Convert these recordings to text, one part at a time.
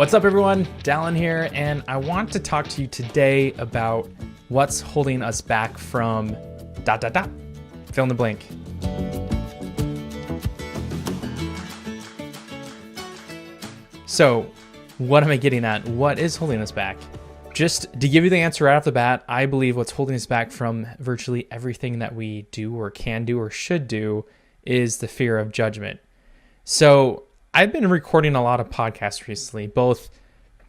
What's up, everyone? Dallin here, and I want to talk to you today about what's holding us back from ... Fill in the blank. So, what am I getting at? What is holding us back? Just to give you the answer right off the bat, I believe what's holding us back from virtually everything that we do or can do or should do is the fear of judgment. So, I've been recording a lot of podcasts recently, both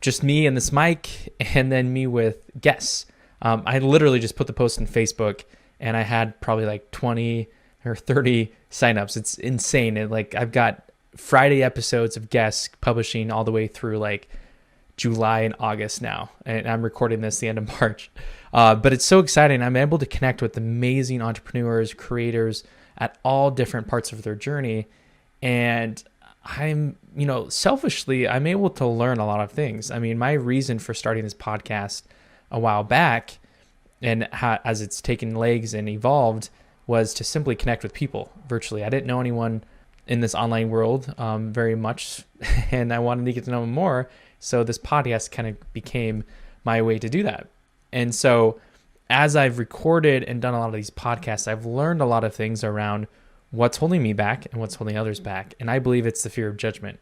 just me and this mic and then me with guests. I literally just put the post on Facebook and I had probably like 20 or 30 signups. It's insane. And like I've got Friday episodes of guests publishing all the way through like July and August now. And I'm recording this the end of March. But it's so exciting. I'm able to connect with amazing entrepreneurs, creators at all different parts of their journey. And I'm, selfishly, I'm able to learn a lot of things. I mean, my reason for starting this podcast a while back and as it's taken legs and evolved was to simply connect with people virtually. I didn't know anyone in this online world very much, and I wanted to get to know them more. So this podcast kind of became my way to do that. And so as I've recorded and done a lot of these podcasts, I've learned a lot of things around what's holding me back and what's holding others back. And I believe it's the fear of judgment.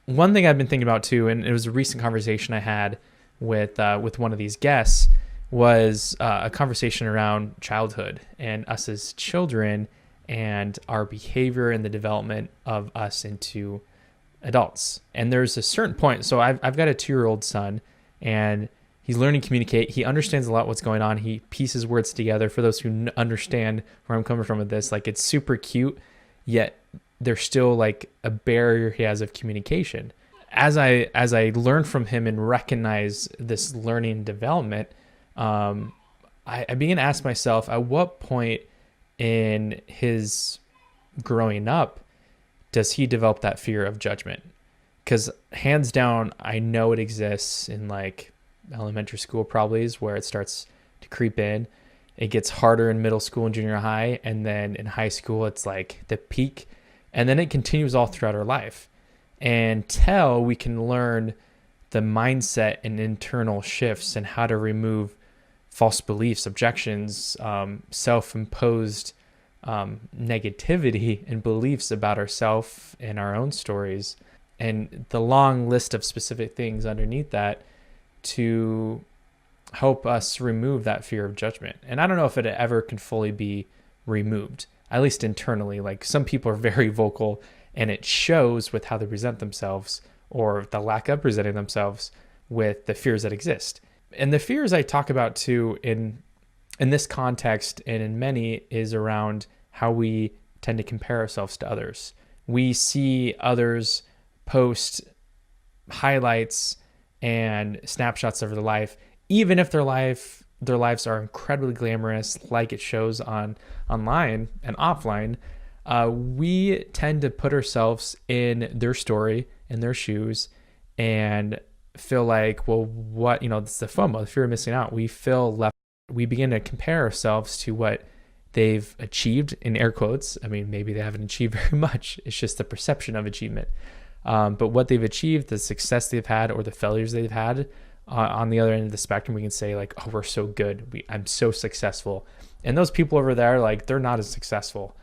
One thing I've been thinking about too, and it was a recent conversation I had with one of these guests, was a conversation around childhood and us as children and our behavior and the development of us into adults. And there's a certain point. So I've got a 2-year-old son and he's learning to communicate. He understands a lot what's going on. He pieces words together. For those who understand where I'm coming from with this, like it's super cute, yet there's still like a barrier he has of communication. As I learn from him and recognize this learning development, I begin to ask myself, at what point in his growing up does he develop that fear of judgment? Because hands down, I know it exists in like elementary school probably is where it starts to creep in. It gets harder in middle school and junior high, and then in high school it's like the peak, and then it continues all throughout our life until we can learn the mindset and internal shifts and how to remove false beliefs, objections, self-imposed negativity and beliefs about ourselves and our own stories, and the long list of specific things underneath that to help us remove that fear of judgment. And I don't know if it ever can fully be removed, at least internally. Like some people are very vocal and it shows with how they present themselves or the lack of presenting themselves with the fears that exist. And the fears I talk about too in this context and in many is around how we tend to compare ourselves to others. We see others post highlights and snapshots of their life, even if their lives are incredibly glamorous, like it shows online and offline. We tend to put ourselves in their story, in their shoes, and feel like, well, what, it's the FOMO, the fear of missing out. We feel left. We begin to compare ourselves to what they've achieved, in air quotes. I mean, maybe they haven't achieved very much. It's just the perception of achievement. But what they've achieved, the success they've had, or the failures they've had, on the other end of the spectrum, we can say like, oh, we're so good. I'm so successful. And those people over there, like, they're not as successful.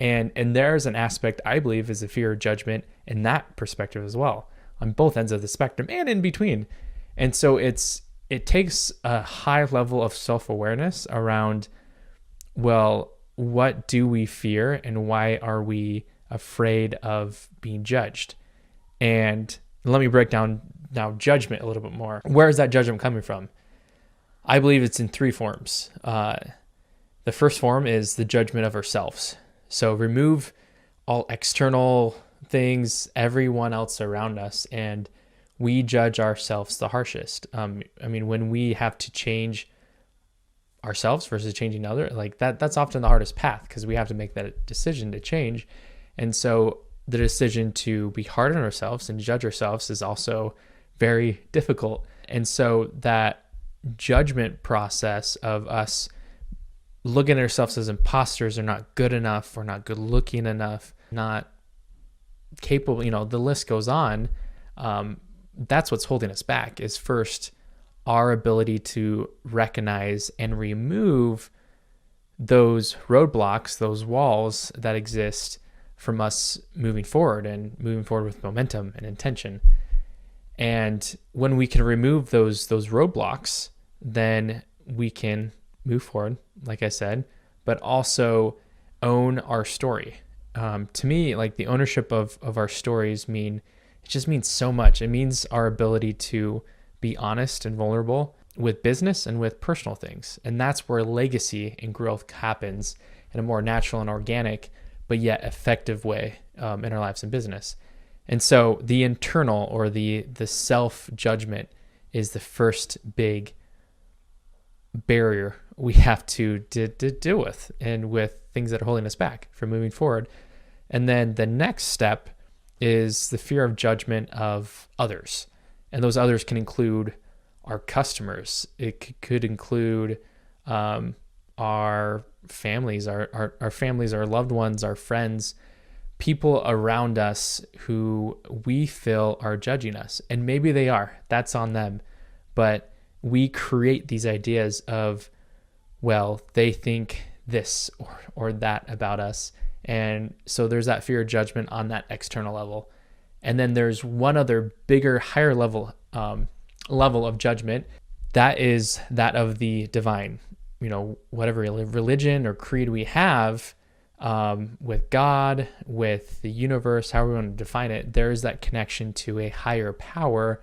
And there's an aspect, I believe, is the fear of judgment in that perspective as well, on both ends of the spectrum and in between. And so it takes a high level of self-awareness around, well, what do we fear and why are we afraid of being judged? And let me break down now judgment a little bit more. Where is that judgment coming from? I believe it's in 3 forms. The first form is the judgment of ourselves. So remove all external things, everyone else around us, and we judge ourselves the harshest. When we have to change ourselves versus changing other, like that's often the hardest path because we have to make that decision to change. And so the decision to be hard on ourselves and judge ourselves is also very difficult. And so that judgment process of us looking at ourselves as imposters or not good enough or not good looking enough, not capable, the list goes on. that's what's holding us back, is first our ability to recognize and remove those roadblocks, those walls that exist from us moving forward and moving forward with momentum and intention. And when we can remove those roadblocks, then we can move forward, like I said, but also own our story. To me, like, the ownership of our stories it just means so much. It means our ability to be honest and vulnerable with business and with personal things. And that's where legacy and growth happens in a more natural and organic, but yet effective way in our lives and business. And so the internal, or the self-judgment, is the first big barrier we have to deal with, and with things that are holding us back from moving forward. And then the next step is the fear of judgment of others. And those others can include our customers. It could include our families, our families, our loved ones, our friends, people around us who we feel are judging us. And maybe they are. That's on them. But we create these ideas of, well, they think this or that about us. And so there's that fear of judgment on that external level. And then there's one other bigger, higher level of judgment. That is that of the divine. Whatever religion or creed we have, with God, with the universe, however we want to define it, there's that connection to a higher power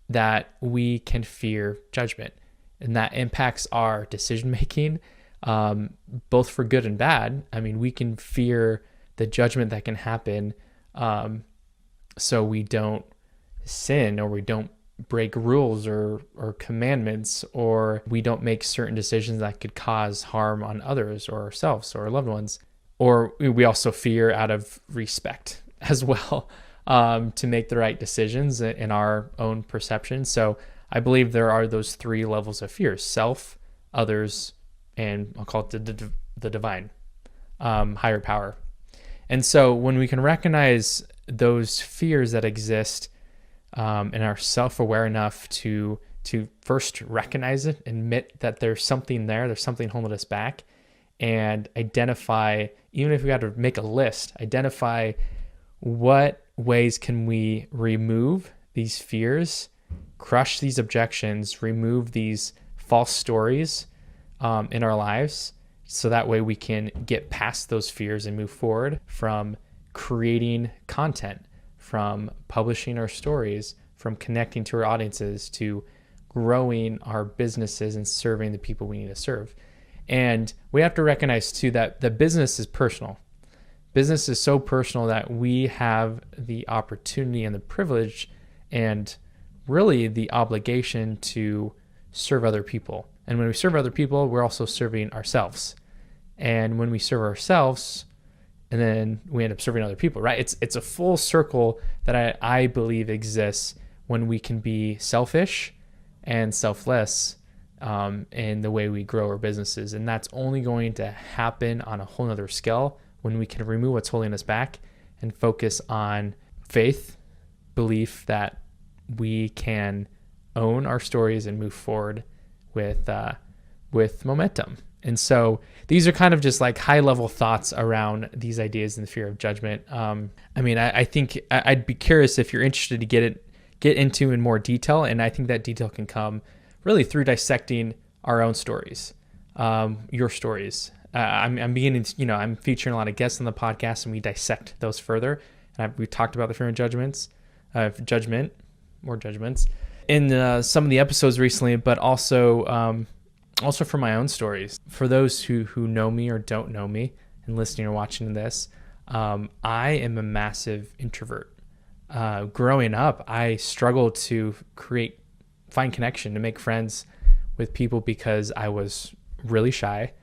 that we can fear judgment. And that impacts our decision-making, both for good and bad. I mean, we can fear the judgment that can happen, so we don't sin, or we don't break rules or commandments, or we don't make certain decisions that could cause harm on others or ourselves or our loved ones. Or we also fear out of respect as well, to make the right decisions in our own perception. So I believe there are those three levels of fear: self, others, and I'll call it the divine, higher power. And so when we can recognize those fears that exist, and are self-aware enough to first recognize it, admit that there's something there's something holding us back, and identify, even if we got to make a list, identify what ways can we remove these fears, crush these objections, remove these false stories in our lives, so that way we can get past those fears and move forward from creating content, from publishing our stories, from connecting to our audiences, to growing our businesses and serving the people we need to serve. And we have to recognize too that the business is personal. Business is so personal that we have the opportunity and the privilege and really the obligation to serve other people. And when we serve other people, we're also serving ourselves. And when we serve ourselves, and then we end up serving other people, right? It's a full circle that I believe exists when we can be selfish and selfless in the way we grow our businesses. And that's only going to happen on a whole nother scale when we can remove what's holding us back and focus on faith, belief that we can own our stories and move forward with momentum. And so these are kind of just like high level thoughts around these ideas and the fear of judgment. I think I'd be curious if you're interested to get into in more detail. And I think that detail can come really through dissecting our own stories, your stories. I'm beginning to, I'm featuring a lot of guests on the podcast, and we dissect those further. And we talked about the fear of judgment, more judgments in some of the episodes recently, but also from my own stories. For those who know me or don't know me and listening or watching this, I am a massive introvert. Growing up, I struggled to find connection, to make friends with people because I was really shy.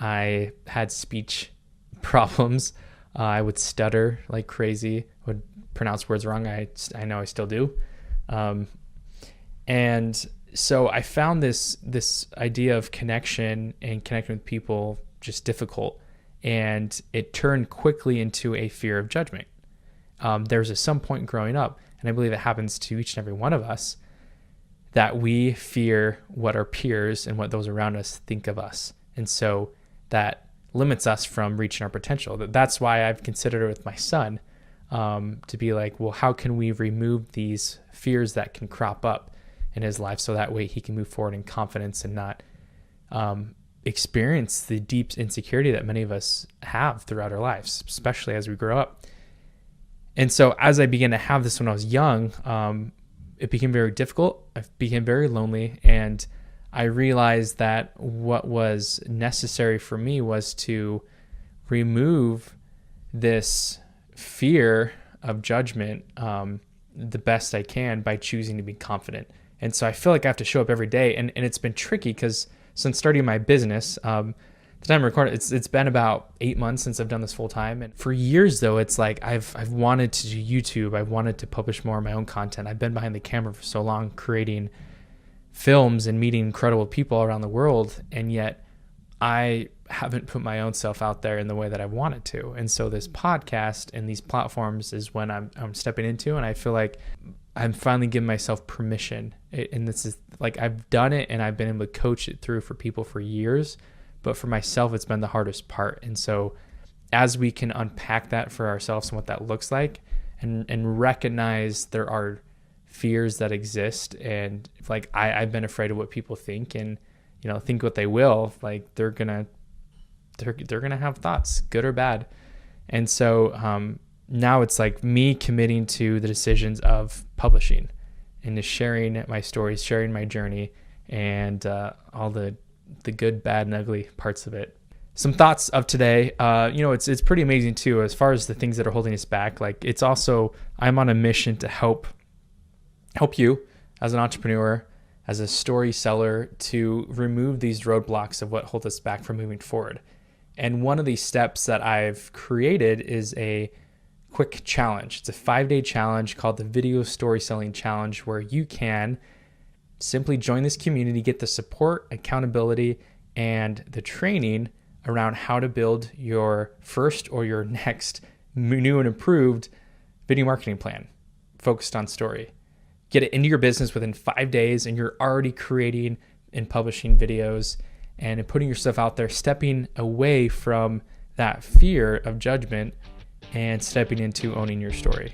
I had speech problems. I would stutter like crazy, would pronounce words wrong. I know I still do. And so I found this idea of connection and connecting with people just difficult, and it turned quickly into a fear of judgment. There's some point growing up, and I believe it happens to each and every one of us, that we fear what our peers and what those around us think of us. And so that limits us from reaching our potential. That's why I've considered it with my son, to be like, well, how can we remove these fears that can crop up in his life so that way he can move forward in confidence and not experience the deep insecurity that many of us have throughout our lives, especially as we grow up. And so as I began to have this when I was young, it became very difficult. I became very lonely, and I realized that what was necessary for me was to remove this fear of judgment the best I can by choosing to be confident. And so I feel like I have to show up every day, and it's been tricky because since starting my business, the time I recorded, it's been about 8 months since I've done this full time. And for years though, it's like I've wanted to do YouTube. I've wanted to publish more of my own content. I've been behind the camera for so long, creating films and meeting incredible people around the world. And yet I haven't put my own self out there in the way that I wanted to. And so this podcast and these platforms is when I'm stepping into, and I feel like I'm finally giving myself permission. And this is like, I've done it and I've been able to coach it through for people for years, but for myself, it's been the hardest part. And so as we can unpack that for ourselves and what that looks like, and recognize there are fears that exist, and like I've been afraid of what people think, and think what they will, like they're gonna have thoughts, good or bad. And so now it's like me committing to the decisions of publishing and to sharing my stories, sharing my journey, and all the good, bad, and ugly parts of it. Some thoughts of today. It's pretty amazing too, as far as the things that are holding us back. Like, it's also, I'm on a mission to help you as an entrepreneur, as a story seller, to remove these roadblocks of what hold us back from moving forward. And one of these steps that I've created is a quick challenge. It's a 5-day challenge called the Video Story Selling Challenge, where you can simply join this community, get the support, accountability, and the training around how to build your first or your next new and improved video marketing plan focused on story. Get it into your business within 5 days, and you're already creating and publishing videos and putting yourself out there, stepping away from that fear of judgment and stepping into owning your story.